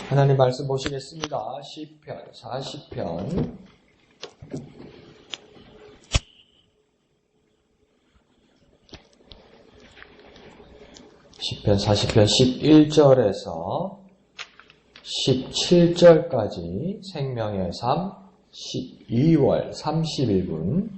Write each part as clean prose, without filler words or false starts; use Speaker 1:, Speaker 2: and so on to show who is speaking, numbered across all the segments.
Speaker 1: 하나님 말씀 보시겠습니다. 시편 40편 시편 40편 11절에서 17절까지 생명의 삶 12월 31분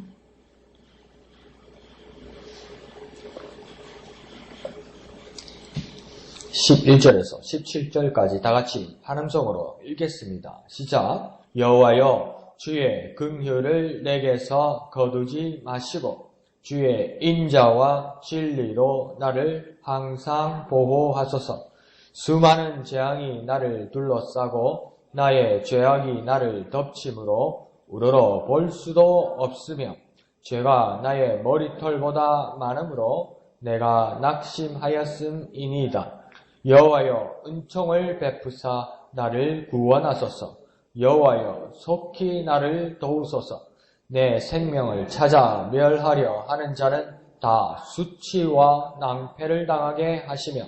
Speaker 1: 11절에서 17절까지 다같이 한음성으로 읽겠습니다. 시작. 여호와여 주의 긍휼을 내게서 거두지 마시고 주의 인자와 진리로 나를 항상 보호하소서. 수많은 재앙이 나를 둘러싸고 나의 죄악이 나를 덮침으로 우러러 볼 수도 없으며 죄가 나의 머리털보다 많으므로 내가 낙심하였음이니이다. 여호와여 은총을 베푸사 나를 구원하소서. 여호와여 속히 나를 도우소서. 내 생명을 찾아 멸하려 하는 자는 다 수치와 낭패를 당하게 하시며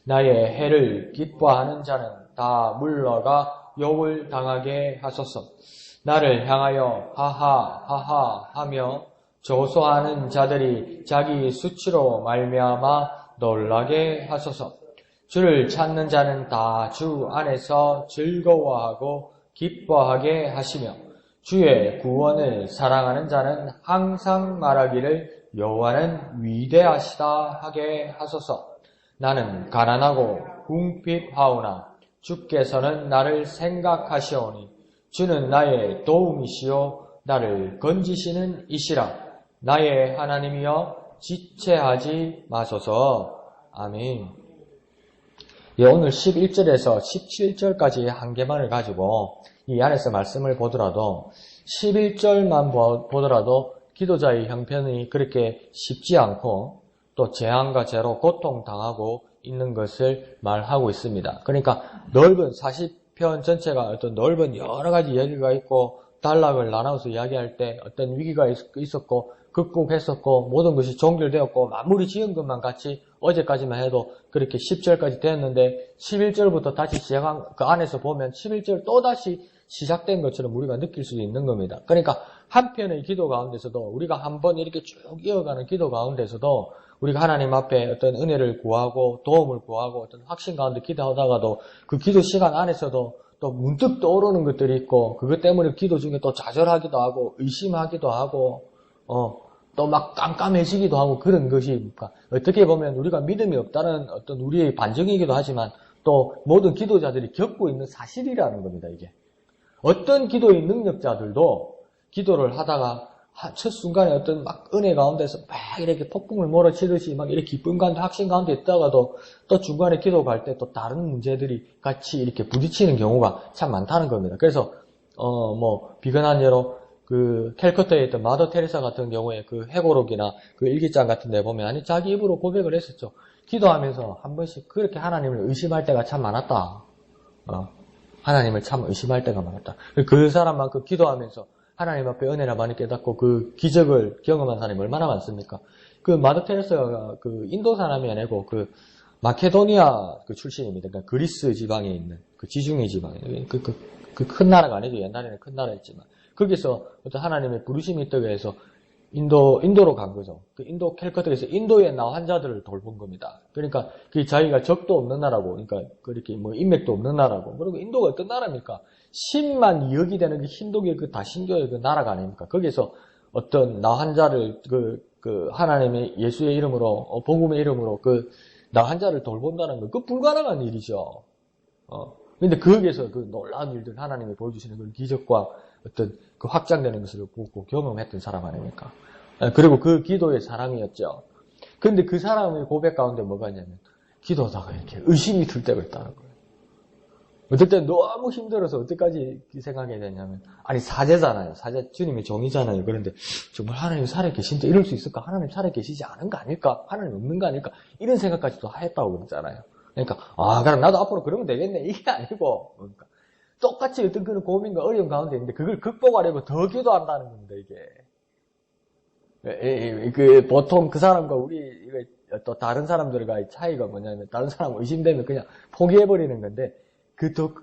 Speaker 1: 나의 해를 기뻐하는 자는 다 물러가 욕을 당하게 하소서. 나를 향하여 하하 하며 조소하는 자들이 자기 수치로 말미암아 놀라게 하소서. 주를 찾는 자는 다 주 안에서 즐거워하고 기뻐하게 하시며 주의 구원을 사랑하는 자는 항상 말하기를 여호와는 위대하시다 하게 하소서. 나는 가난하고 궁핍하오나 주께서는 나를 생각하시오니 주는 나의 도움이시요 나를 건지시는 이시라. 나의 하나님이여 지체하지 마소서. 아멘. 예, 오늘 11절에서 17절까지 한 개만을 가지고 이 안에서 말씀을 보더라도 11절만 보더라도 기도자의 형편이 그렇게 쉽지 않고 또 재앙과 죄로 고통당하고 있는 것을 말하고 있습니다. 그러니까 넓은 40편 전체가 어떤 넓은 여러 가지 얘기가 있고 단락을 나눠서 이야기할 때 어떤 위기가 있었고 극복했었고 모든 것이 종결되었고 마무리 지은 것만 같이 어제까지만 해도 그렇게 10절까지 되었는데 11절부터 다시 시작한 그 안에서 보면 11절 또다시 시작된 것처럼 우리가 느낄 수도 있는 겁니다. 그러니까 한편의 기도 가운데서도 우리가 한번 이렇게 쭉 이어가는 기도 가운데서도 우리가 하나님 앞에 어떤 은혜를 구하고 도움을 구하고 어떤 확신 가운데 기도하다가도 그 기도 시간 안에서도 또 문득 떠오르는 것들이 있고 그것 때문에 기도 중에 또 좌절하기도 하고 의심하기도 하고 또 막 깜깜해지기도 하고 그런 것이 어떻게 보면 우리가 믿음이 없다는 어떤 우리의 반증이기도 하지만 또 모든 기도자들이 겪고 있는 사실이라는 겁니다. 이게 어떤 기도의 능력자들도 기도를 하다가 첫 순간에 어떤 막 은혜 가운데서 막 이렇게 폭풍을 몰아치듯이 막 이렇게 기쁨 가운데 확신 가운데 있다가도 또 중간에 기도 갈 때 또 다른 문제들이 같이 이렇게 부딪히는 경우가 참 많다는 겁니다. 그래서 비근한 예로 그 캘커타에 있던 마더 테레사 같은 경우에 그 회고록이나 그 일기장 같은 데 보면 아니 자기 입으로 고백을 했었죠. 기도하면서 한 번씩 그렇게 하나님을 의심할 때가 참 많았다. 하나님을 참 의심할 때가 많았다. 그 사람만큼 기도하면서 하나님 앞에 은혜를 많이 깨닫고 그 기적을 경험한 사람이 얼마나 많습니까? 그 마더 테레사가 그 인도 사람이 아니고 그 마케도니아 그 출신입니다. 그러니까 그리스 지방에 있는 그 지중해 지방에 그 큰 나라가 아니죠. 옛날에는 큰 나라였지만 거기서 어떤 하나님의 부르심이 있다고 해서 인도로 간 거죠. 그 인도 캘커타에서 인도에 나온 환자들을 돌본 겁니다. 그러니까 그 자기가 적도 없는 나라고, 그러니까 그렇게 뭐 인맥도 없는 나라고. 그리고 인도가 어떤 나라입니까? 10만 2억이 되는 그 힌두교의 그 다신교의 그 나라가 아닙니까? 거기서 어떤 나 환자를 그 하나님의 예수의 이름으로 복음의 이름으로 그 나 환자를 돌본다는 거, 그 불가능한 일이죠. 근데 거기에서 그 놀라운 일들 하나님이 보여주시는 그 기적과 어떤 그 확장되는 것을 보고 경험했던 사람 아닙니까? 그리고 그 기도의 사랑이었죠. 근데 그 사람의 고백 가운데 뭐가 있냐면 기도하다가 이렇게 의심이 들 때가 있다는 거예요. 어떨 때 너무 힘들어서 어디까지 생각해야 되냐면 아니 사제잖아요. 사제 주님의 종이잖아요. 그런데 정말 하나님 살아계신데 이럴 수 있을까? 하나님 살아계시지 않은 거 아닐까? 하나님 없는 거 아닐까? 이런 생각까지도 하였다고 그러잖아요. 그러니까 그럼 나도 앞으로 그러면 되겠네. 이게 아니고 그러니까 똑같이 어떤 그런 고민과 어려움 가운데 있는데 그걸 극복하려고 더 기도한다는 겁니다. 이게 보통 그 사람과 우리 또 다른 사람들과의 차이가 뭐냐면 다른 사람 의심되면 그냥 포기해버리는 건데 더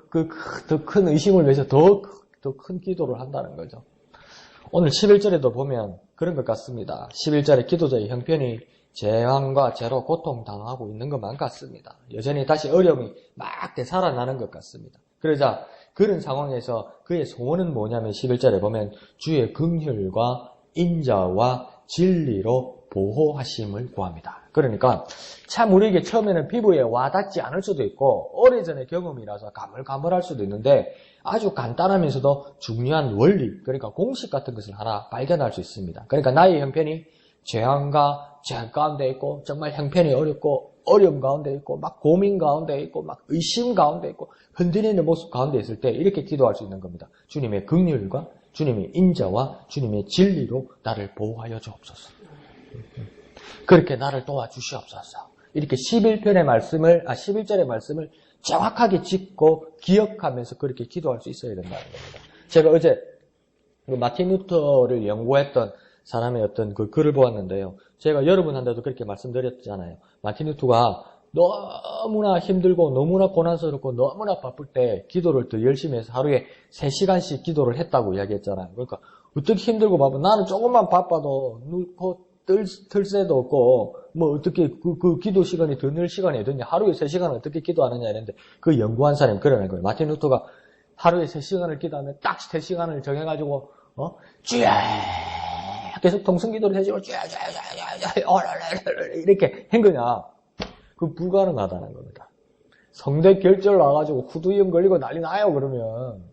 Speaker 1: 큰 의심을 위해서 더 큰 기도를 한다는 거죠. 오늘 11절에도 보면 그런 것 같습니다. 11절에 기도자의 형편이 재앙과 죄로 고통당하고 있는 것만 같습니다. 여전히 다시 어려움이 막 되살아나는 것 같습니다. 그러자 그런 상황에서 그의 소원은 뭐냐면 11절에 보면 주의 긍휼과 인자와 진리로 보호하심을 구합니다. 그러니까 참 우리에게 처음에는 피부에 와닿지 않을 수도 있고 오래전의 경험이라서 가물가물할 수도 있는데 아주 간단하면서도 중요한 원리, 그러니까 공식 같은 것을 하나 발견할 수 있습니다. 그러니까 나의 형편이 재앙과 죄 가운데 있고 정말 형편이 어렵고 어려움 가운데 있고 막 고민 가운데 있고 막 의심 가운데 있고 흔들리는 모습 가운데 있을 때 이렇게 기도할 수 있는 겁니다. 주님의 긍휼과 주님의 인자와 주님의 진리로 나를 보호하여 주옵소서. 그렇게 나를 도와주시옵소서. 이렇게 11절의 말씀을 정확하게 짚고 기억하면서 그렇게 기도할 수 있어야 된다는 겁니다. 제가 어제 마틴 루터를 연구했던 사람의 어떤 그 글을 보았는데요. 제가 여러분한테도 그렇게 말씀드렸잖아요. 마틴 루터가 너무나 힘들고 너무나 고난스럽고 너무나 바쁠 때 기도를 더 열심히 해서 하루에 3시간씩 기도를 했다고 이야기했잖아요. 그러니까 어떻게 힘들고 바빠 나는 조금만 바빠도 들 새도 없고 뭐 어떻게 그 기도 시간이 더 늘 시간이 어딨냐, 하루에 3시간을 어떻게 기도하느냐 이랬는데 그 연구한 사람이 그러는 거예요. 마틴 루터가 하루에 3시간을 기도하면 딱 3시간을 정해가지고 주여 계속 통성기도를 해주고 주여 이렇게 한 거냐. 그 불가능하다는 겁니다. 성대 결절 나가지고 후두염 걸리고 난리 나요 그러면.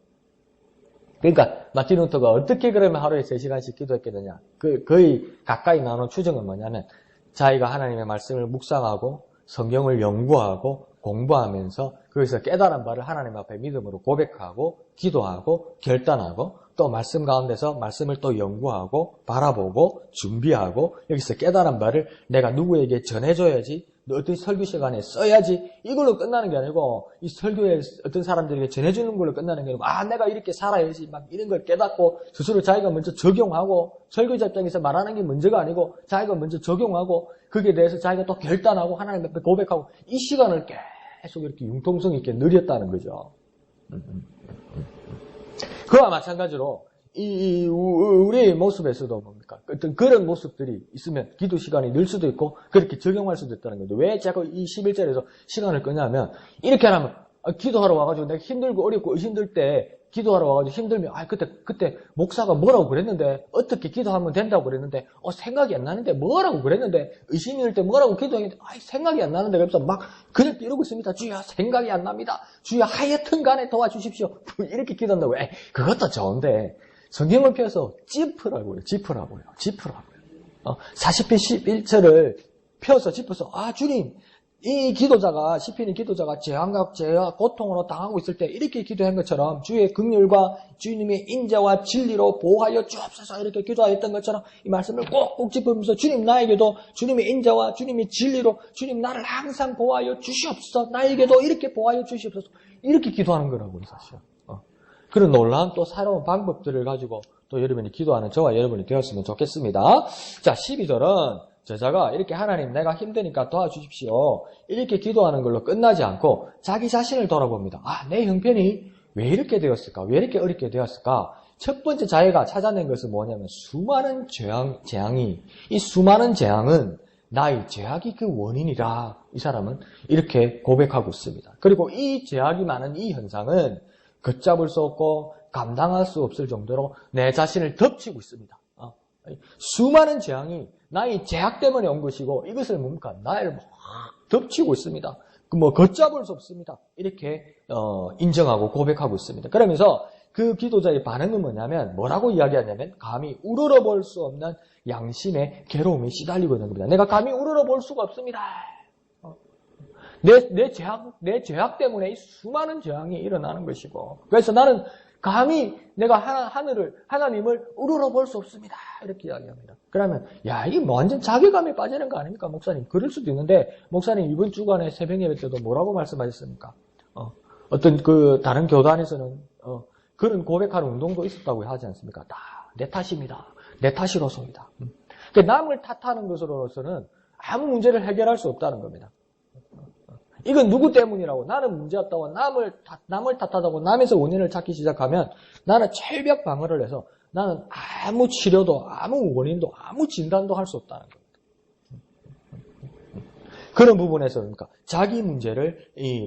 Speaker 1: 그러니까 마틴 루터가 어떻게 그러면 하루에 3시간씩 기도했겠느냐. 거의 가까이 나눈 추정은 뭐냐면 자기가 하나님의 말씀을 묵상하고 성경을 연구하고 공부하면서 거기서 깨달은 바를 하나님 앞에 믿음으로 고백하고 기도하고 결단하고 또 말씀 가운데서 말씀을 또 연구하고 바라보고 준비하고 여기서 깨달은 바를 내가 누구에게 전해줘야지, 어떤 설교 시간에 써야지, 이걸로 끝나는 게 아니고 이 설교에 어떤 사람들에게 전해주는 걸로 끝나는 게 아니고 내가 이렇게 살아야지 막 이런 걸 깨닫고 스스로 자기가 먼저 적용하고 설교자 입장에서 말하는 게 문제가 아니고 자기가 먼저 적용하고 거기에 대해서 자기가 또 결단하고 하나님 앞에 고백하고 이 시간을 계속 이렇게 융통성 있게 누렸다는 거죠. 그와 마찬가지로 우리의 모습에서도 뭡니까? 어떤 그런 모습들이 있으면 기도 시간이 늘 수도 있고 그렇게 적용할 수도 있다는 건데 왜 자꾸 이 11절에서 시간을 끄냐면 이렇게 하면 기도하러 와가지고 내가 힘들고 어렵고 힘들 때 기도하러 와가지고 힘들면 그때 목사가 뭐라고 그랬는데 어떻게 기도하면 된다고 그랬는데 생각이 안 나는데 뭐라고 그랬는데 의심이 들 때 뭐라고 기도했는데 생각이 안 나는데 그래서 막 그냥 이러고 있습니다. 주여 생각이 안 납니다. 주여 하여튼 간에 도와주십시오. 이렇게 기도한다고. 그것도 좋은데 성경을 펴서 짚으라고요. 40편 11절을 펴서 짚어서 주님 이 기도자가 시편의 기도자가 재앙과 죄와 고통으로 당하고 있을 때 이렇게 기도한 것처럼 주의 긍휼과 주님의 인자와 진리로 보호하여 주옵소서 이렇게 기도하였던 것처럼 이 말씀을 꼭꼭 짚으면서 주님 나에게도 주님의 인자와 주님의 진리로 주님 나를 항상 보호하여 주시옵소서, 나에게도 이렇게 보호하여 주시옵소서 이렇게 기도하는 거라고요 사실. 그런 놀라운 또 새로운 방법들을 가지고 또 여러분이 기도하는 저와 여러분이 되었으면 좋겠습니다. 자, 12절은 저자가 이렇게 하나님 내가 힘드니까 도와주십시오 이렇게 기도하는 걸로 끝나지 않고 자기 자신을 돌아봅니다. 내 형편이 왜 이렇게 되었을까? 왜 이렇게 어렵게 되었을까? 첫 번째 자기가 찾아낸 것은 뭐냐면 수많은 재앙이 이 수많은 재앙은 나의 죄악이 그 원인이라 이 사람은 이렇게 고백하고 있습니다. 그리고 이 죄악이 많은 이 현상은 걷잡을 수 없고 감당할 수 없을 정도로 내 자신을 덮치고 있습니다. 수많은 재앙이 나의 죄악 때문에 온 것이고 이것을 뭡니까? 나를 막 덮치고 있습니다. 걷잡을 수 없습니다. 이렇게 인정하고 고백하고 있습니다. 그러면서 그 기도자의 반응은 뭐라고 이야기하냐면 감히 우러러 볼 수 없는 양심의 괴로움에 시달리고 있는 겁니다. 내가 감히 우러러 볼 수가 없습니다. 내 죄악 때문에 이 수많은 재앙이 일어나는 것이고 그래서 나는 감히 내가 하나님을 우러러 볼 수 없습니다. 이렇게 이야기합니다. 그러면 이게 완전 자괴감에 빠지는 거 아닙니까 목사님? 그럴 수도 있는데 목사님 이번 주간에 새벽 예배 때도 뭐라고 말씀하셨습니까? 어떤 다른 교단에서는 그런 고백하는 운동도 있었다고 하지 않습니까? 다 내 탓입니다. 내 탓이로소입니다. 남을 탓하는 것으로서는 아무 문제를 해결할 수 없다는 겁니다. 이건 누구 때문이라고? 나는 문제였다고 남을 탓하다고 남에서 원인을 찾기 시작하면 나는 철벽 방어를 해서 나는 아무 치료도 아무 원인도 아무 진단도 할 수 없다는 겁니다. 그런 부분에서 그러니까 자기 문제를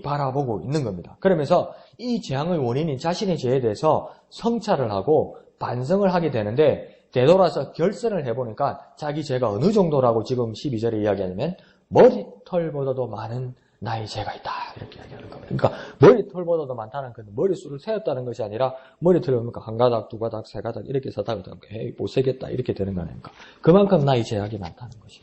Speaker 1: 바라보고 있는 겁니다. 그러면서 이 재앙의 원인인 자신의 죄에 대해서 성찰을 하고 반성을 하게 되는데 되돌아서 결선을 해보니까 자기 죄가 어느 정도라고 지금 12절에 이야기하냐면 머리털보다도 많은 나의 죄가 있다. 이렇게 이야기하는 겁니다. 그러니까 머리털보다도 많다는 건 머리수를 세었다는 것이 아니라 머리털이 그러니까 한 가닥, 두 가닥, 세 가닥 이렇게 세다가 에이, 못 세겠다 이렇게 되는 거 아닙니까? 그만큼 나의 죄악이 많다는 것이.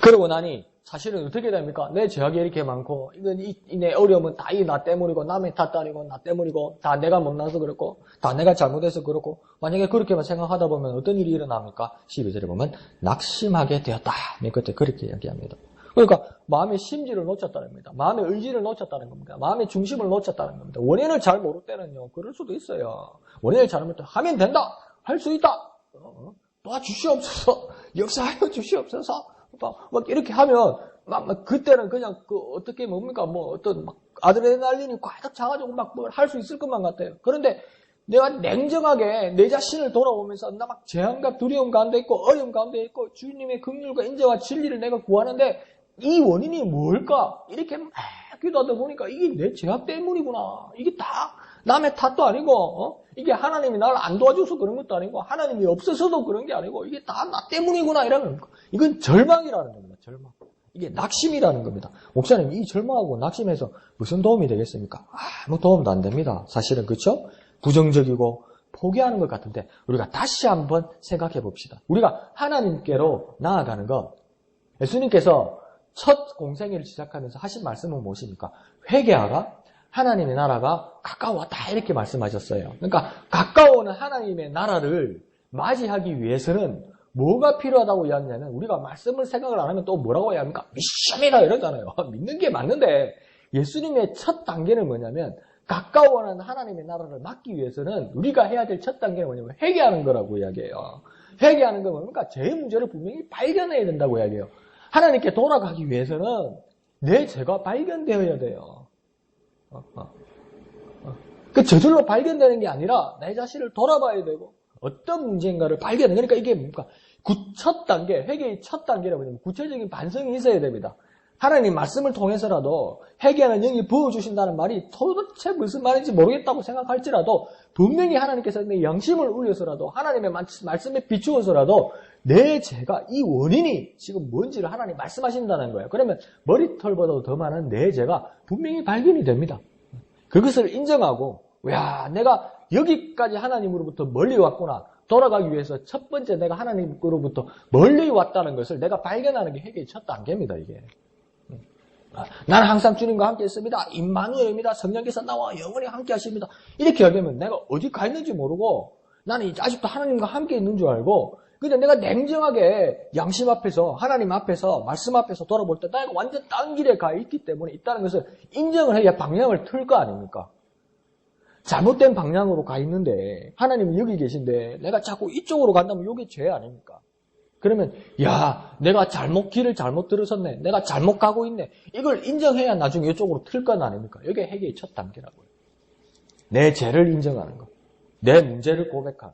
Speaker 1: 그러고 나니 사실은 어떻게 됩니까? 내 죄악이 이렇게 많고 이건 내 어려움은 다 나 때문이고 남의 탓 아니고 나 때문이고 다 내가 못나서 그렇고 다 내가 잘못해서 그렇고 만약에 그렇게만 생각하다 보면 어떤 일이 일어납니까? 12절에 보면 낙심하게 되었다. 맨 끝에 그렇게 이야기합니다. 그러니까 마음의 심지를 놓쳤다는 겁니다. 마음의 의지를 놓쳤다는 겁니다. 마음의 중심을 놓쳤다는 겁니다. 원인을 잘 모를 때는요. 그럴 수도 있어요. 원인을 잘 모를 때 하면 된다. 할 수 있다. 도와주시옵소서. 역사하여 주시옵소서. 막 이렇게 하면 막 그때는 그냥 어떻게 뭡니까 어떤 막 아드레날린이 꽉 차가지고 막 뭘 할 수 있을 것만 같아요. 그런데 내가 냉정하게 내 자신을 돌아보면서 나 막 재앙과 두려움 가운데 있고 어려움 가운데 있고 주님의 긍휼과 인자와 진리를 내가 구하는데 이 원인이 뭘까? 이렇게 막 기도하다 보니까 이게 내 죄악 때문이구나. 이게 다 남의 탓도 아니고 이게 하나님이 나를 안 도와줘서 그런 것도 아니고 하나님이 없어서도 그런 게 아니고 이게 다 나 때문이구나 이라는 거. 이건 절망이라는 겁니다. 절망. 이게 낙심이라는 겁니다. 목사님 이 절망하고 낙심해서 무슨 도움이 되겠습니까? 아무 도움도 안 됩니다. 사실은 그렇죠? 부정적이고 포기하는 것 같은데 우리가 다시 한번 생각해 봅시다. 우리가 하나님께로 나아가는 것 예수님께서 첫 공생애를 시작하면서 하신 말씀은 무엇입니까? 회개하라. 하나님의 나라가 가까웠다 이렇게 말씀하셨어요. 그러니까 가까워오는 하나님의 나라를 맞이하기 위해서는 뭐가 필요하다고 이야기하냐면 우리가 말씀을 생각을 안 하면 또 뭐라고 해야 합니까? 믿습니다 이러잖아요. 믿는 게 맞는데 예수님의 첫 단계는 뭐냐면 가까워오는 하나님의 나라를 맡기 위해서는 우리가 해야 될 첫 단계는 뭐냐면 회개하는 거라고 이야기해요. 회개하는 건 뭡니까? 죄의 문제를 분명히 발견해야 된다고 이야기해요. 하나님께 돌아가기 위해서는 내 죄가 발견되어야 돼요. 그 저절로 발견되는 게 아니라 내 자신을 돌아봐야 되고 어떤 문제인가를 발견해. 그러니까 이게 뭡니까? 첫 단계, 회개의 첫 단계라고 하면 구체적인 반성이 있어야 됩니다. 하나님 말씀을 통해서라도 회개하는 영이 부어주신다는 말이 도대체 무슨 말인지 모르겠다고 생각할지라도 분명히 하나님께서 내 양심을 울려서라도 하나님의 말씀에 비추어서라도 내 죄가 이 원인이 지금 뭔지를 하나님 말씀하신다는 거예요. 그러면 머리털보다도 더 많은 내 죄가 분명히 발견이 됩니다. 그것을 인정하고 야 내가 여기까지 하나님으로부터 멀리 왔구나. 돌아가기 위해서 첫 번째 내가 하나님으로부터 멀리 왔다는 것을 내가 발견하는 게 회개의 첫 단계입니다. 이게. 나는 항상 주님과 함께 있습니다. 임마누엘입니다. 성령께서 나와 영원히 함께 하십니다. 이렇게 얘기하면 내가 어디 가 있는지 모르고 나는 아직도 하나님과 함께 있는 줄 알고 근데 내가 냉정하게 양심 앞에서 하나님 앞에서 말씀 앞에서 돌아볼 때 내가 완전 딴 길에 가 있기 때문에 있다는 것을 인정을 해야 방향을 틀 거 아닙니까? 잘못된 방향으로 가 있는데 하나님이 여기 계신데 내가 자꾸 이쪽으로 간다면 이게 죄 아닙니까? 그러면 야 내가 길을 잘못 들었었네. 내가 잘못 가고 있네. 이걸 인정해야 나중에 이쪽으로 틀 건 아닙니까? 이게 회개의 첫 단계라고요. 내 죄를 인정하는 것. 내 문제를 고백하는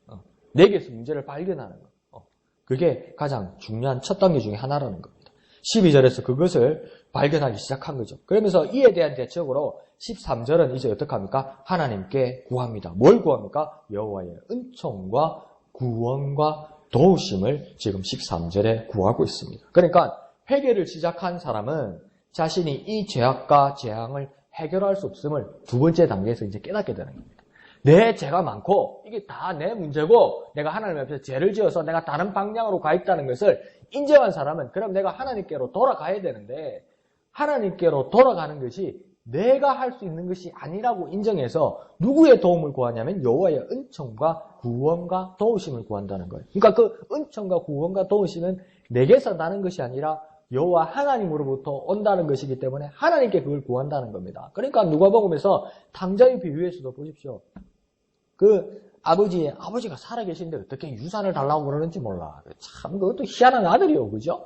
Speaker 1: 것. 내게서 문제를 발견하는 것. 그게 가장 중요한 첫 단계 중에 하나라는 겁니다. 12절에서 그것을 발견하기 시작한 거죠. 그러면서 이에 대한 대책으로 13절은 이제 어떻게 합니까? 하나님께 구합니다. 뭘 구합니까? 여호와의 은총과 구원과 도우심을 지금 13절에 구하고 있습니다. 그러니까 회개를 시작한 사람은 자신이 이 죄악과 재앙을 해결할 수 없음을 두 번째 단계에서 이제 깨닫게 되는 겁니다. 내 죄가 많고 이게 다 내 문제고 내가 하나님 앞에서 죄를 지어서 내가 다른 방향으로 가 있다는 것을 인정한 사람은 그럼 내가 하나님께로 돌아가야 되는데 하나님께로 돌아가는 것이 내가 할 수 있는 것이 아니라고 인정해서 누구의 도움을 구하냐면 여호와의 은총과 구원과 도우심을 구한다는 거예요. 그러니까 그 은총과 구원과 도우심은 내게서 나는 것이 아니라 여호와 하나님으로부터 온다는 것이기 때문에 하나님께 그걸 구한다는 겁니다. 그러니까 누가복음에서 탕자의 비유에서도 보십시오. 그 아버지가 살아계신데 어떻게 유산을 달라고 그러는지 몰라. 참 그것도 희한한 아들이요. 그죠?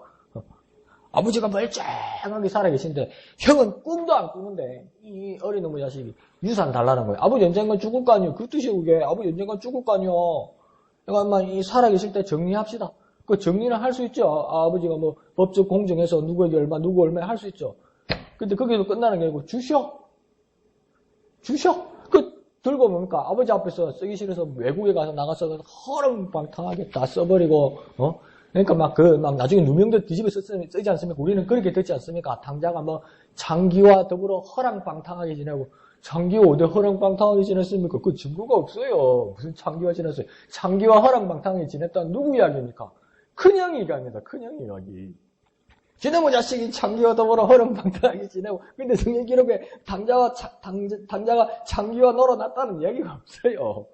Speaker 1: 아버지가 멀쩡하게 살아계신데 형은 꿈도 안 꾸는데 이 어린 놈의 자식이 유산 달라는 거예요. 아버지 언젠간 죽을 거 아니에요. 그 뜻이 그게. 아버지 언젠간 죽을 거 아니에요. 그러니까 이 살아계실 때 정리합시다. 그 정리는 할 수 있죠. 아버지가 뭐 법적 공정에서 누구에게 얼마 누구 얼마 할 수 있죠. 근데 거기서 끝나는 게 아니고 주셔. 그 들고 뭡니까? 아버지 앞에서 쓰기 싫어서 외국에 가서 나가서 허름방탕하게 다 써버리고 그러니까 막 나중에 누명도 뒤집어 쓰지 않습니까? 우리는 그렇게 듣지 않습니까? 당자가 뭐 장기와 더불어 허랑방탕하게 지내고 장기와 어디 허랑방탕하게 지냈습니까? 그 증거가 없어요. 무슨 장기와 지냈어요? 장기와 허랑방탕하게 지냈다는 누구 이야기입니까? 큰형 이야기입니다. 큰형 이야기. 지네모 자식이 장기와 더불어 허랑방탕하게 지내고 근데 성경 기록에 당자가 장기와 놀아났다는 이야기가 없어요.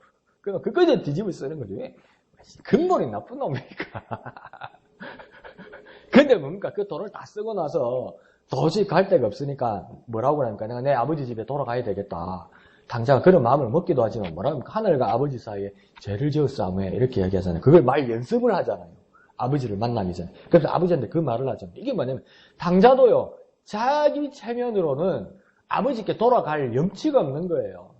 Speaker 1: 그러니까 그거는 뒤집어 쓰는 거지. 왜? 근본이 나쁜 놈이니까. 근데 뭡니까? 그 돈을 다 쓰고 나서 도저히 갈 데가 없으니까 뭐라고 하니까 내가 내 아버지 집에 돌아가야 되겠다. 당자가 그런 마음을 먹기도 하지만 뭐라고 합니까? 하늘과 아버지 사이에 죄를 지었사오매 이렇게 이야기하잖아요. 그걸 말 연습을 하잖아요. 아버지를 만나기 전에. 그래서 아버지한테 그 말을 하잖아요. 이게 뭐냐면 당자도요. 자기 체면으로는 아버지께 돌아갈 염치가 없는 거예요.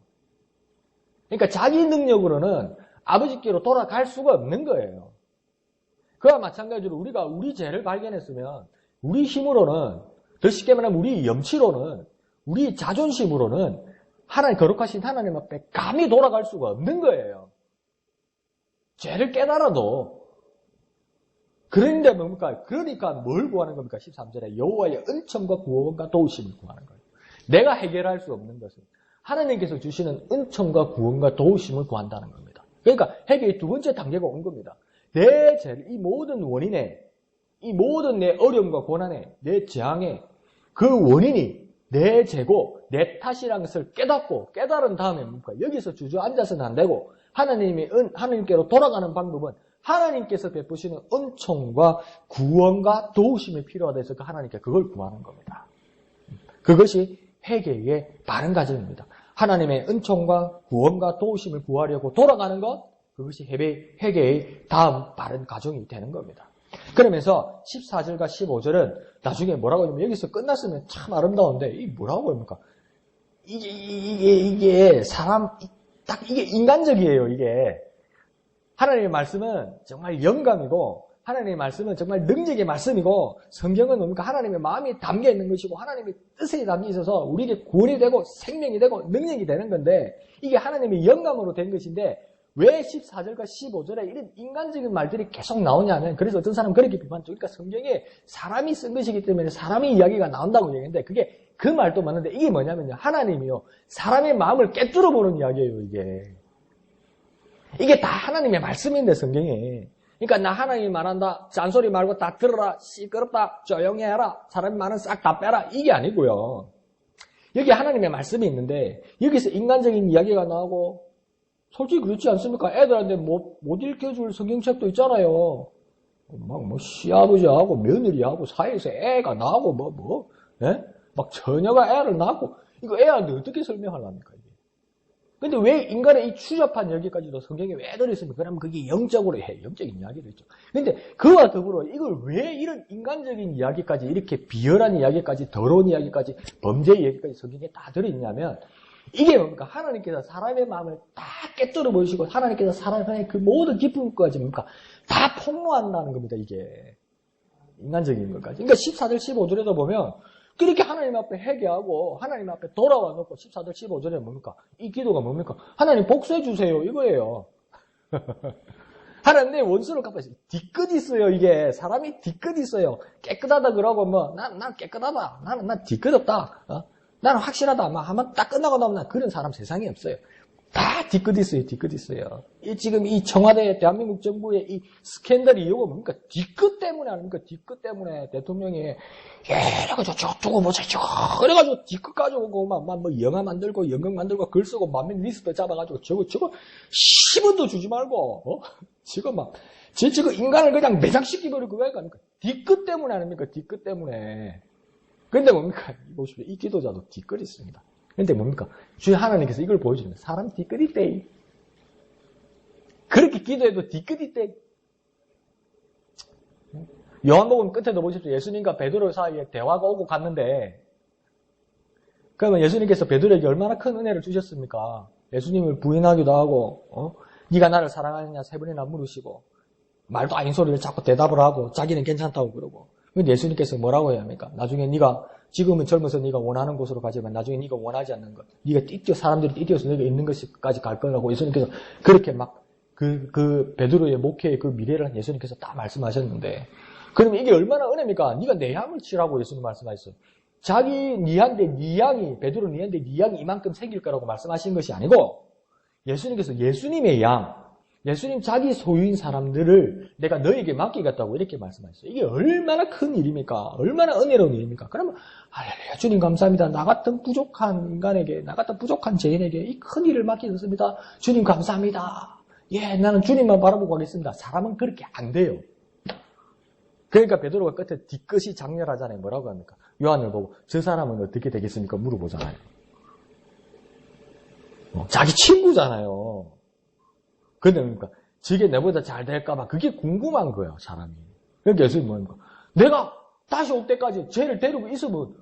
Speaker 1: 그러니까 자기 능력으로는 아버지께로 돌아갈 수가 없는 거예요. 그와 마찬가지로 우리가 우리 죄를 발견했으면 우리 힘으로는 더 쉽게 말하면 우리 염치로는 우리 자존심으로는 하나님 거룩하신 하나님 앞에 감히 돌아갈 수가 없는 거예요. 죄를 깨달아도 그런데 뭡니까? 그러니까 뭘 구하는 겁니까? 13절에 여호와의 은총과 구원과 도우심을 구하는 거예요. 내가 해결할 수 없는 것은 하나님께서 주시는 은총과 구원과 도우심을 구한다는 겁니다. 그러니까 해결의 두 번째 단계가 온 겁니다. 내 죄를 이 모든 원인에 이 모든 내 어려움과 고난에 내 재앙에 그 원인이 내 죄고 내 탓이라는 것을 깨달은 다음에 뭡니까? 여기서 주저앉아서는 안 되고 하나님께로 돌아가는 방법은 하나님께서 베푸시는 은총과 구원과 도우심이 필요하다 해서 하나님께 그걸 구하는 겁니다. 그것이 회개의 바른 과정입니다. 하나님의 은총과 구원과 도우심을 구하려고 돌아가는 것, 그것이 회개의 다음 바른 과정이 되는 겁니다. 그러면서 14절과 15절은 나중에 뭐라고 하냐면 여기서 끝났으면 참 아름다운데 이게 뭐라고 합니까? 이게 사람 딱 이게 인간적이에요. 이게 하나님의 말씀은 정말 영감이고 하나님의 말씀은 정말 능력의 말씀이고 성경은 뭡니까? 하나님의 마음이 담겨 있는 것이고 하나님의 뜻에 담겨 있어서 우리에게 구원이 되고 생명이 되고 능력이 되는 건데 이게 하나님의 영감으로 된 것인데 왜 14절과 15절에 이런 인간적인 말들이 계속 나오냐면 그래서 어떤 사람은 그렇게 비판하죠. 그러니까 성경에 사람이 쓴 것이기 때문에 사람의 이야기가 나온다고 얘기했는데 그게 그 말도 맞는데 이게 뭐냐면요. 하나님이요. 사람의 마음을 깨뚫어 보는 이야기예요. 이게 다 하나님의 말씀인데 성경에. 그러니까 나 하나님이 말한다. 잔소리 말고 다 들어라. 시끄럽다. 조용히 해라. 사람이 말은 싹 다 빼라. 이게 아니고요. 여기 하나님의 말씀이 있는데 여기서 인간적인 이야기가 나오고 솔직히 그렇지 않습니까? 애들한테 못 읽혀줄 성경책도 있잖아요. 막 시아버지하고 며느리하고 사이에서 애가 나오고 예? 막 처녀가 애를 낳고 이거 애한테 어떻게 설명하려합니까? 근데 왜 인간의 이 추잡한 이야기까지도 성경에 왜 들어있습니까? 그러면 그게 영적으로 영적인 이야기도 있죠. 근데 그와 더불어 이걸 왜 이런 인간적인 이야기까지 이렇게 비열한 이야기까지 더러운 이야기까지 범죄 이야기까지 성경에 다 들어있냐면 이게 뭡니까? 하나님께서 사람의 마음을 다 깨뜨려 보시고 하나님께서 사람의 그 모든 기쁨까지 뭡니까? 다 폭로한다는 겁니다. 이게 인간적인 것까지. 그러니까 14절 15절에도 보면 그렇게 하나님 앞에 회개하고 하나님 앞에 돌아와 놓고 14절 15절에 뭡니까? 이 기도가 뭡니까? 하나님 복수해 주세요. 이거예요. 하나님 내 원수를 갚아주세요. 뒤끝 있어요. 이게 사람이 뒤끝 있어요. 깨끗하다 그러고 난 깨끗하다. 난 뒤끝 없다. 나는 확실하다. 한번 딱 끝나고 나면 그런 사람 세상에 없어요. 다 뒤끝 있어요. 뒤끝 있어요. 지금 이 청와대 대한민국 정부의 이 스캔들이 이유가 뭡니까? 뒤끝 때문에 아닙니까? 뒤끝 때문에 대통령이 이래가지고 저쩌고 저쩌고 그래가지고 뒤끝 가지고 막 영화 만들고 연극 만들고 글 쓰고 만민 리스트 잡아가지고 저거 10원도 주지 말고 지금 지금 인간을 그냥 매장시키버리고 왜 합니까? 뒤끝 때문에 아닙니까? 뒤끝 때문에. 근데 뭡니까? 보십시오. 이 기도자도 뒤끝이 있습니다. 근데 뭡니까? 주여 하나님께서 이걸 보여주는 거예요. 사람 뒤끝이 있대. 그렇게 기도해도 뒤끝이 있대. 요한복음 끝에도 보십시오. 예수님과 베드로 사이에 대화가 오고 갔는데 그러면 예수님께서 베드로에게 얼마나 큰 은혜를 주셨습니까? 예수님을 부인하기도 하고 네가 나를 사랑하느냐 3번이나 물으시고 말도 아닌 소리를 자꾸 대답을 하고 자기는 괜찮다고 그러고 근데 예수님께서 뭐라고 해야 합니까? 나중에 네가 지금은 젊어서 네가 원하는 곳으로 가지만 나중에 네가 원하지 않는 것 네가 사람들이 띠뛰어서 네가 있는 것까지 갈 거라고 예수님께서 그렇게 막 그 베드로의 목회의 그 미래를 예수님께서 딱 말씀하셨는데 그러면 이게 얼마나 은혜입니까? 네가 내 양을 치라고 예수님 말씀하셨어요. 자기 네 양이 베드로 네 양이 이만큼 생길 거라고 말씀하신 것이 아니고 예수님께서 예수님의 양 예수님 자기 소유인 사람들을 내가 너에게 맡기겠다고 이렇게 말씀하셨어요. 이게 얼마나 큰 일입니까? 얼마나 은혜로운 일입니까? 그러면 할렐루야 주님 감사합니다. 나 같은 부족한 인간에게 나 같은 부족한 죄인에게 이 큰 일을 맡기셨습니다. 주님 감사합니다. 예, 나는 주님만 바라보고 가겠습니다. 사람은 그렇게 안 돼요. 그러니까 베드로가 끝에 뒤끝이 장렬하잖아요. 뭐라고 합니까? 요한을 보고 저 사람은 어떻게 되겠습니까? 물어보잖아요. 자기 친구잖아요. 근데 그러니까 저게 내보다 잘 될까봐 그게 궁금한 거예요. 사람이. 그러니까 예수님이 뭡니까? 내가 다시 올 때까지 죄를 데리고 있으면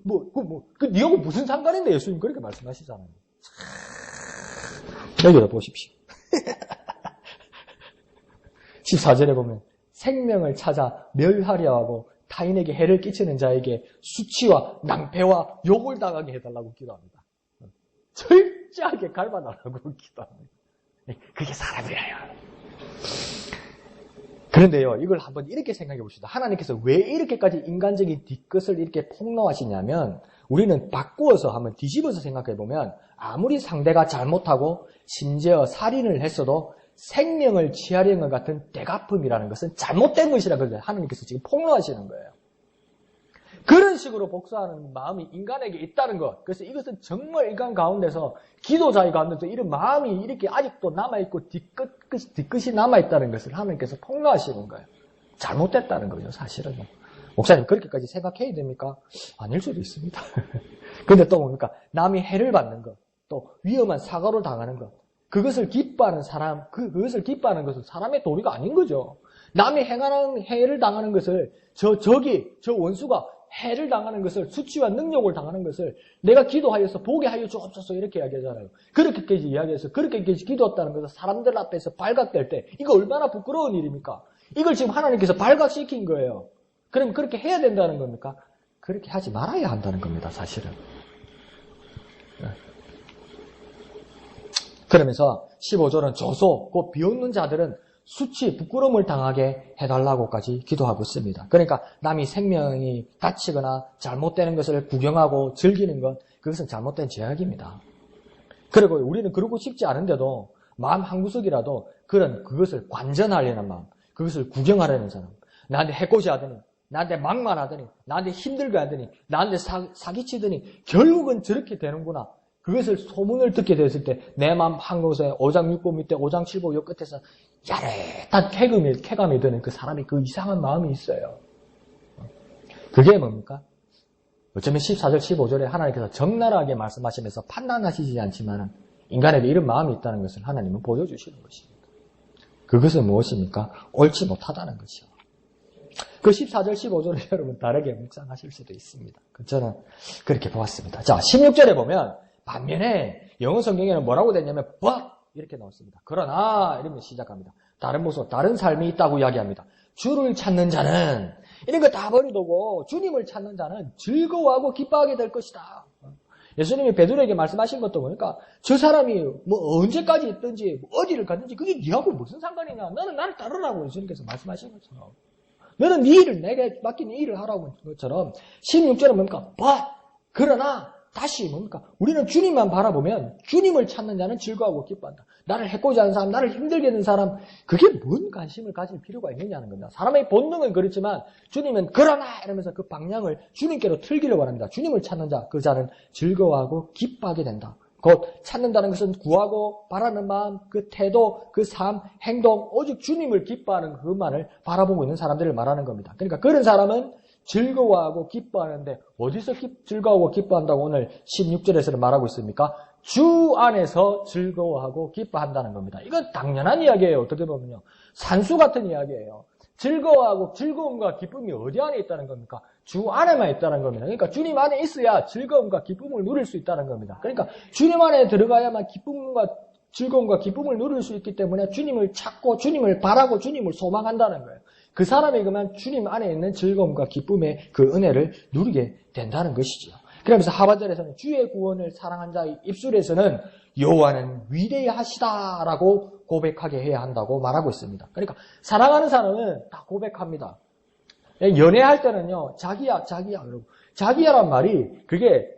Speaker 1: 니하고 무슨 상관인데 예수님 그렇게 말씀하시잖아요. 여기다 보십시오. 14절에 보면 생명을 찾아 멸하려 하고 타인에게 해를 끼치는 자에게 수치와 낭패와 욕을 당하게 해달라고 기도합니다. 철저하게 갚아달라고 기도합니다. 그게 사람이에요. 그런데요, 이걸 한번 이렇게 생각해 봅시다. 하나님께서 왜 이렇게까지 인간적인 뒤끝을 이렇게 폭로하시냐면 우리는 바꾸어서 한번 뒤집어서 생각해 보면 아무리 상대가 잘못하고 심지어 살인을 했어도 생명을 취하려는 것 같은 대갚음이라는 것은 잘못된 것이라고 하나님께서 지금 폭로하시는 거예요. 그런 식으로 복수하는 마음이 인간에게 있다는 것. 그래서 이것은 정말 인간 가운데서 기도자의 가운데서 이런 마음이 이렇게 아직도 남아있고 뒤끝이 남아있다는 것을 하나님께서 폭로하시는 거예요. 잘못됐다는 거죠, 사실은. 목사님 그렇게까지 생각해야 됩니까? 아닐 수도 있습니다. 근데 또 뭡니까? 남이 해를 받는 것, 또 위험한 사고를 당하는 것. 그것을 기뻐하는 사람, 그것을 기뻐하는 것은 사람의 도리가 아닌 거죠. 남이 행하는 해를 당하는 것을, 저 원수가 해를 당하는 것을, 수치와 능욕을 당하는 것을 내가 기도하여서 보게 하여 주옵소서 이렇게 이야기하잖아요. 그렇게까지 이야기해서 그렇게까지 기도했다는 것을 사람들 앞에서 발각될 때 이거 얼마나 부끄러운 일입니까? 이걸 지금 하나님께서 발각시킨 거예요. 그럼 그렇게 해야 된다는 겁니까? 그렇게 하지 말아야 한다는 겁니다, 사실은. 그러면서 15절은 저소, 곧 비웃는 자들은 수치, 부끄러움을 당하게 해달라고까지 기도하고 있습니다. 그러니까 남이 생명이 다치거나 잘못되는 것을 구경하고 즐기는 것, 그것은 잘못된 죄악입니다. 그리고 우리는 그러고 싶지 않은데도 마음 한구석이라도 그것을 관전하려는 마음, 그것을 구경하려는 사람, 나한테 해코지 하더니, 나한테 막말하더니, 나한테 힘들게 하더니, 나한테 사기치더니 결국은 저렇게 되는구나. 그것을 소문을 듣게 됐을 때 내 마음 한 곳에 5장 6보 밑에 5장 7보 요 끝에서 야릇한 쾌감이 드는 그 사람이 그 이상한 마음이 있어요. 그게 뭡니까? 어쩌면 14절 15절에 하나님께서 적나라하게 말씀하시면서 판단하시지 않지만 인간에게 이런 마음이 있다는 것을 하나님은 보여주시는 것입니다. 그것은 무엇입니까? 옳지 못하다는 것이요. 그 14절 15절을 여러분 다르게 묵상하실 수도 있습니다. 저는 그렇게 보았습니다. 자, 16절에 보면 반면에 영어 성경에는 뭐라고 되냐면 but 이렇게 나왔습니다. 그러나 이러면 시작합니다. 다른 모습, 다른 삶이 있다고 이야기합니다. 주를 찾는 자는 이런 거 다 버리고 주님을 찾는 자는 즐거워하고 기뻐하게 될 것이다. 예수님이 베드로에게 말씀하신 것도 보니까 저 사람이 뭐 언제까지 있든지 어디를 가든지 그게 니하고 무슨 상관이냐. 너는 나를 따르라고 예수님께서 말씀하신 것처럼 너는 네 일을 내게 맡긴 일을 하라고 한 것처럼 16절은 뭡니까? 그러나 다시 뭡니까? 우리는 주님만 바라보면 주님을 찾는 자는 즐거워하고 기뻐한다. 나를 해코지 하는 사람, 나를 힘들게 하는 사람, 그게 뭔 관심을 가질 필요가 있느냐는 겁니다. 사람의 본능은 그렇지만 주님은 그러나 이러면서 그 방향을 주님께로 틀기를 원합니다. 주님을 찾는 자, 그 자는 즐거워하고 기뻐하게 된다. 곧 찾는다는 것은 구하고 바라는 마음, 그 태도, 그 삶, 행동, 오직 주님을 기뻐하는 그것만을 바라보고 있는 사람들을 말하는 겁니다. 그러니까 그런 사람은 즐거워하고 기뻐하는데 어디서 즐거워하고 기뻐한다고 오늘 16절에서는 말하고 있습니까? 주 안에서 즐거워하고 기뻐한다는 겁니다. 이건 당연한 이야기예요. 어떻게 보면요. 산수 같은 이야기예요. 즐거워하고 즐거움과 기쁨이 어디 안에 있다는 겁니까? 주 안에만 있다는 겁니다. 그러니까 주님 안에 있어야 즐거움과 기쁨을 누릴 수 있다는 겁니다. 그러니까 주님 안에 들어가야만 기쁨과 즐거움과 기쁨을 누릴 수 있기 때문에 주님을 찾고 주님을 바라고 주님을 소망한다는 거예요. 그 사람이 그만 주님 안에 있는 즐거움과 기쁨의 그 은혜를 누리게 된다는 것이죠. 그러면서 하반절에서는 주의 구원을 사랑한 자의 입술에서는 여호와는 위대하시다라고 고백하게 해야 한다고 말하고 있습니다. 그러니까 사랑하는 사람은 다 고백합니다. 연애할 때는요, 자기야, 여러분. 자기야란 말이 그게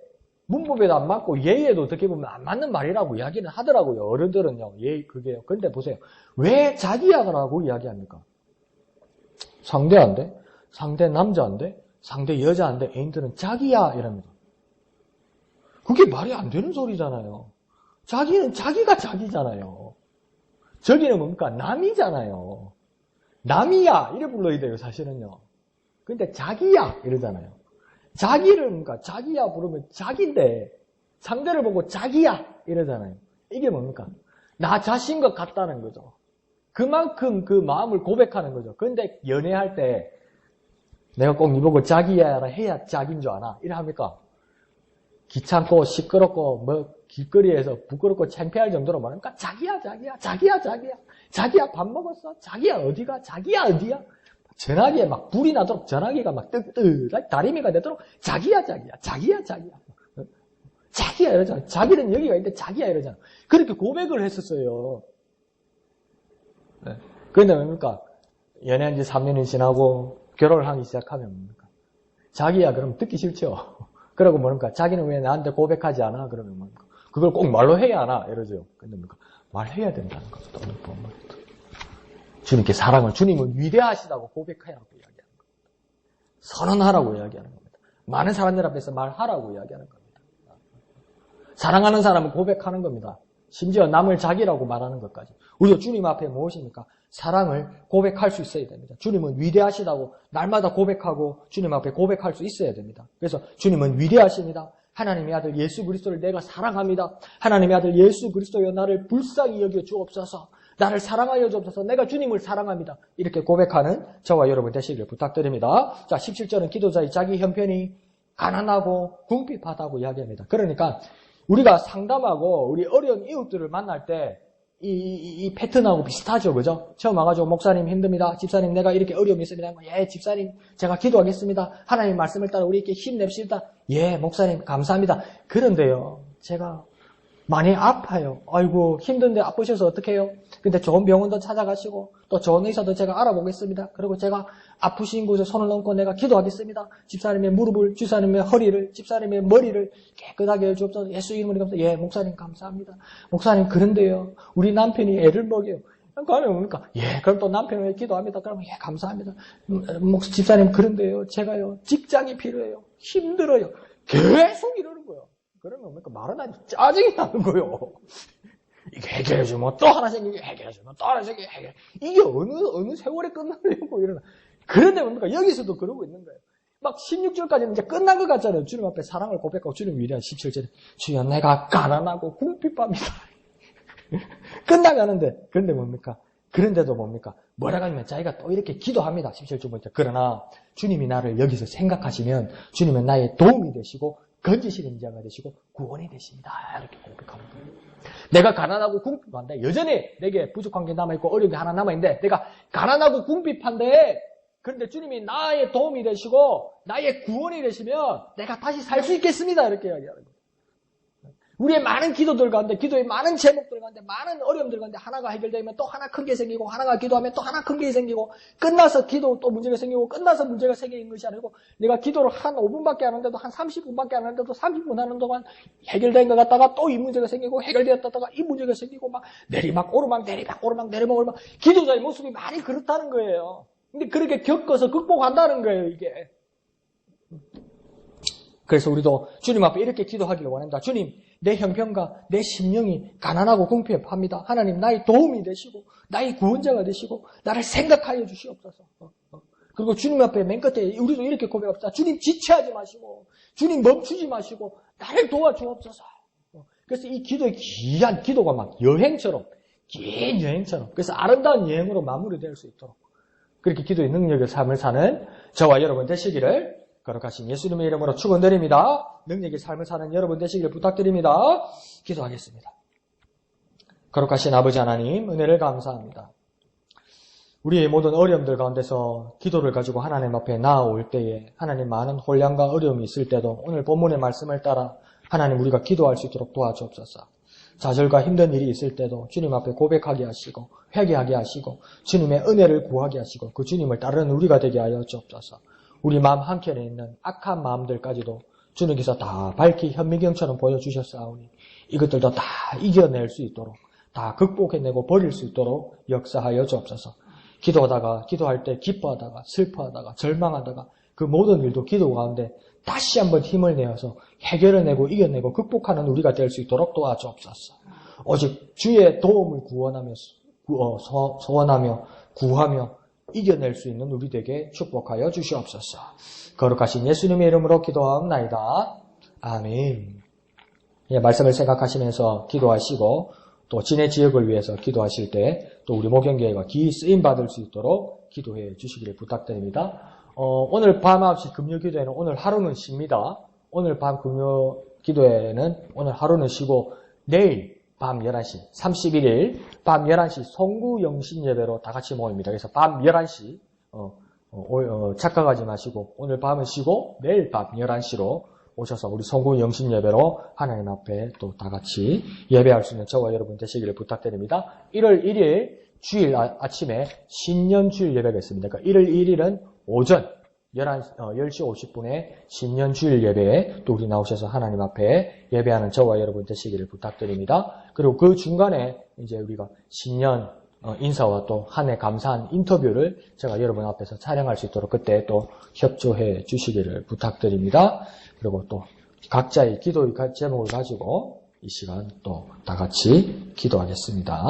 Speaker 1: 문법에도 안 맞고 예의에도 어떻게 보면 안 맞는 말이라고 이야기는 하더라고요. 어른들은요, 그게요. 근데 보세요. 왜 자기야라고 이야기합니까? 상대한테, 상대 남자인데, 상대 여자인데 애인들은 자기야 이랍니다. 그게 말이 안 되는 소리잖아요. 자기는 자기가 자기잖아요. 저기는 뭡니까? 남이잖아요. 남이야 이래 불러야 돼요, 사실은요. 근데 자기야 이러잖아요. 자기를 뭡니까? 자기야 부르면 자기인데 상대를 보고 자기야 이러잖아요. 이게 뭡니까? 나 자신과 같다는 거죠. 그만큼 그 마음을 고백하는 거죠. 그런데 연애할 때 내가 꼭 니보고 자기야라 해야 자기인 줄 아나? 이래 합니까? 귀찮고 시끄럽고 뭐 길거리에서 부끄럽고 창피할 정도로 말하니까 자기야 자기야 밥 먹었어? 자기야 어디가? 자기야 어디야? 전화기에 막 불이 나도록 전화기가 막 뜨뜻 다리미가 되도록 자기야 이러잖아. 자기는 여기가 있는데 자기야 이러잖아. 그렇게 고백을 했었어요. 네. 그런데 뭡니까? 연애한 지 3년이 지나고 결혼을 하기 시작하면 뭡니까? 자기야 그러면 듣기 싫죠. 그러고 뭡니까? 자기는 왜 나한테 고백하지 않아? 그러면 뭡니까? 그걸 꼭 말로 해야 하나? 이러죠. 근데 뭡니까? 말해야 된다는 거죠. 주님께 사랑을, 주님은 위대하시다고 고백하라고 이야기하는 겁니다. 선언하라고 이야기하는 겁니다. 많은 사람들 앞에서 말하라고 이야기하는 겁니다. 사랑하는 사람은 고백하는 겁니다. 심지어 남을 자기라고 말하는 것까지. 우리도 주님 앞에 무엇입니까? 사랑을 고백할 수 있어야 됩니다. 주님은 위대하시다고 날마다 고백하고 주님 앞에 고백할 수 있어야 됩니다. 그래서 주님은 위대하십니다. 하나님의 아들 예수 그리스도를 내가 사랑합니다. 하나님의 아들 예수 그리스도여 나를 불쌍히 여겨 주옵소서. 나를 사랑하여 주옵소서. 내가 주님을 사랑합니다. 이렇게 고백하는 저와 여러분 되시길 부탁드립니다. 자, 17절은 기도자의 자기 형편이 가난하고 궁핍하다고 이야기합니다. 그러니까 우리가 상담하고 우리 어려운 이웃들을 만날 때 이 패턴하고 비슷하죠. 그죠? 처음 와가지고 목사님 힘듭니다. 집사님 내가 이렇게 어려움이 있습니다. 예, 집사님 제가 기도하겠습니다. 하나님 말씀을 따라 우리 이렇게 힘냅시다. 예, 목사님 감사합니다. 그런데요, 제가 많이 아파요. 아이고 힘든데 아프셔서 어떡해요? 근데 좋은 병원도 찾아가시고 또 좋은 의사도 제가 알아보겠습니다. 그리고 제가 아프신 곳에 손을 얹고 내가 기도하겠습니다. 집사님의 무릎을, 집사님의 허리를, 집사님의 머리를 깨끗하게 해주옵소서. 예수 이름으로 감사합니다. 예, 목사님 감사합니다. 목사님 그런데요, 우리 남편이 애를 먹여요. 그러면 뭡니까? 예, 그럼 또 남편을 위해 기도합니다. 그러면 예, 감사합니다. 집사님 그런데요, 제가요 직장이 필요해요. 힘들어요. 계속 이러는 거예요. 그러면 뭡니까? 말은 아니 짜증이 나는 거예요. 이게 해결해주면 또 하나 생기게 해결해주면 또 하나 생기게 해결해. 이게 어느 세월에 끝나려고 이러나. 그런데 뭡니까? 여기서도 그러고 있는 거예요. 막 16절까지는 이제 끝난 것 같잖아요. 주님 앞에 사랑을 고백하고 주님 위대한 17절에 주여 내가 가난하고 궁핍합니다. 끝나가는데 그런데 뭡니까? 그런데도 뭡니까? 뭐라고 하면 자기가 또 이렇게 기도합니다. 17절부터. 그러나 주님이 나를 여기서 생각하시면 주님은 나의 도움이 되시고 건지시는 자가 되시고 구원이 되십니다. 이렇게 고백하는 거예요. 내가 가난하고 궁핍한데 여전히 내게 부족한 게 남아있고 어려운 게 하나 남아있는데 내가 가난하고 궁핍한데 그런데 주님이 나의 도움이 되시고 나의 구원이 되시면 내가 다시 살 수 있겠습니다. 이렇게 이야기하는 거예요. 우리의 많은 기도들 가운데, 기도의 많은 제목들 가운데, 많은 어려움들 가운데 하나가 해결되면 또 하나 큰 게 생기고, 하나가 기도하면 또 하나 큰 게 생기고, 끝나서 기도 또 문제가 생기고, 끝나서 문제가 생기는 것이 아니고, 내가 기도를 한 5분밖에 안 하는데도, 한 30분밖에 안 하는데도, 30분 하는 동안 해결된 것 같다가 또 이 문제가 생기고, 해결되었다가 이 문제가 생기고, 막 내리막, 오르막, 내리막, 오르막, 내리막, 오르막. 기도자의 모습이 많이 그렇다는 거예요. 근데 그렇게 겪어서 극복한다는 거예요, 이게. 그래서 우리도 주님 앞에 이렇게 기도하기를 원합니다. 주님, 내 형편과 내 심령이 가난하고 궁핍합니다. 하나님, 나의 도움이 되시고 나의 구원자가 되시고 나를 생각하여 주시옵소서. 그리고 주님 앞에 맨 끝에 우리도 이렇게 고백합시다. 주님 지체하지 마시고 주님 멈추지 마시고 나를 도와주옵소서. 그래서 이 기도의 귀한 기도가 막 여행처럼, 긴 여행처럼, 그래서 아름다운 여행으로 마무리될 수 있도록 그렇게 기도의 능력의 삶을 사는 저와 여러분 되시기를 거룩하신 예수님의 이름으로 축원드립니다. 능력의 삶을 사는 여러분 되시기를 부탁드립니다. 기도하겠습니다. 거룩하신 아버지 하나님, 은혜를 감사합니다. 우리의 모든 어려움들 가운데서 기도를 가지고 하나님 앞에 나아올 때에 하나님 많은 혼란과 어려움이 있을 때도 오늘 본문의 말씀을 따라 하나님 우리가 기도할 수 있도록 도와주옵소서. 좌절과 힘든 일이 있을 때도 주님 앞에 고백하게 하시고 회개하게 하시고 주님의 은혜를 구하게 하시고 그 주님을 따르는 우리가 되게 하여 주옵소서. 우리 마음 한켠에 있는 악한 마음들까지도 주님께서 다 밝히 현미경처럼 보여주셨사오니 이것들도 다 이겨낼 수 있도록 다 극복해내고 버릴 수 있도록 역사하여 주옵소서. 기도할 때 기뻐하다가 슬퍼하다가 절망하다가 그 모든 일도 기도 가운데 다시 한번 힘을 내어서 해결해내고 이겨내고 극복하는 우리가 될 수 있도록 도와주옵소서. 오직 주의 도움을 소원하며 구하며 이겨낼 수 있는 우리에게 축복하여 주시옵소서. 거룩하신 예수님의 이름으로 기도하옵나이다. 아멘. 말씀을 생각하시면서 기도하시고 또 진의 지역을 위해서 기도하실 때 또 우리 목영교회가 기이 쓰임 받을 수 있도록 기도해 주시기를 부탁드립니다. 오늘 밤 9시 금요 기도회는 오늘 하루는 쉽니다. 오늘 밤 금요 기도회는 오늘 하루는 쉬고 내일 밤 11시 31일 밤 11시 송구 영신 예배로 다 같이 모입니다. 그래서 밤 11시 착각하지 마시고 오늘 밤은 쉬고 내일 밤 11시로 오셔서 우리 송구 영신 예배로 하나님 앞에 또 다 같이 예배할 수 있는 저와 여러분 되시기를 부탁드립니다. 1월 1일 주일 아침에 신년주일 예배가 있습니다. 그러니까 1월 1일은 오전 10시 50분에 신년주일 예배에 또 우리 나오셔서 하나님 앞에 예배하는 저와 여러분 되시기를 부탁드립니다. 그리고 그 중간에 이제 우리가 신년 인사와 또 한 해 감사한 인터뷰를 제가 여러분 앞에서 촬영할 수 있도록 그때 또 협조해 주시기를 부탁드립니다. 그리고 또 각자의 기도의 제목을 가지고 이 시간 또 다 같이 기도하겠습니다.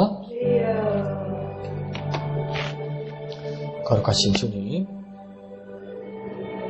Speaker 1: 거룩하신 주님,